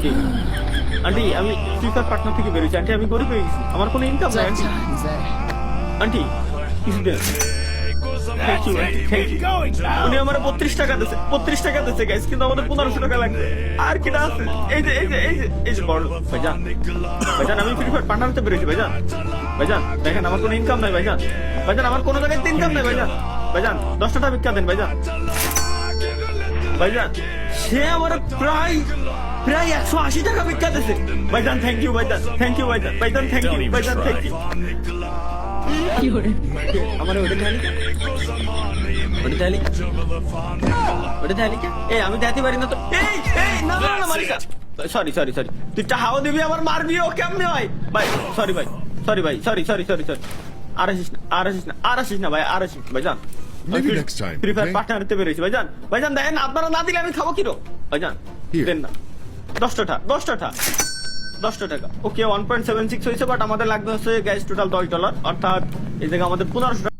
Aunty aunty আমি free fire partner থেকে বেরোচ্ছি আন্টি, আমি গরিব হয়ে গেছি, আমার কোনো ইনকাম নাই আন্টি। আন্টি কিছু দেন, thank you aunty, thank you. উনি আমার 32 টাকা দিচ্ছে, 32 টাকা দিচ্ছে গাইস, কিন্তু আমাদের 1500 টাকা লাগবে। আর কি না আছে, এই যে এই যে এই যে এই যে বড় ভাইজান, ভাইজান আমি ফ্রি ফায়ার পার্টনার হতে পেরেছি ভাইজান। ভাইজান দেখেন আমার কোনো ইনকাম নাই ভাইজান, ভাইজান আমার কোনো জায়গায় ইনকাম নাই ভাইজান। ভাইজান 10 টাকা ভিক্ষা দেন ভাইজান। ভাইজান সে আমার প্রায় 180 টাকা ভিক্ষা দিচ্ছে ভাইজান। থ্যাংক ইউ ভাইজান, থ্যাংক ইউ ভাইজান, ভাইজান থ্যাংক ইউ ভাইজান, থ্যাংক ইউ। আমার ওটা ঢালি, ওটা ঢালি, ওটা ঢালি কে? এই আমি দেখতে পারি না তো। এই এই না না না মারিকা, সরি সরি সরি, তুই টাহাও দিবি আবার মারবি, ও কেমনে হয় ভাই? সরি ভাই, সরি ভাই, সরি সরি সরি সরি। আর আসিস না, আর আসিস না, আর আসিস না ভাই, আর আসিস ভাইজান। Maybe next time, free fire okay? Partner হতে পেরেছি ভাইজান। ভাইজান দেখেন আপনারা না দিলে আমি খাবো কিরো ভাইজান, Here. দেন না। 10 টাকা, 10 টাকা, 10 টাকা। ওকে 1.76 হয়েছে, বাট আমাদের লাগবে হচ্ছে গ্যাস টোটাল $10, অর্থাৎ এই জায়গায় আমাদের 1500 টাকা।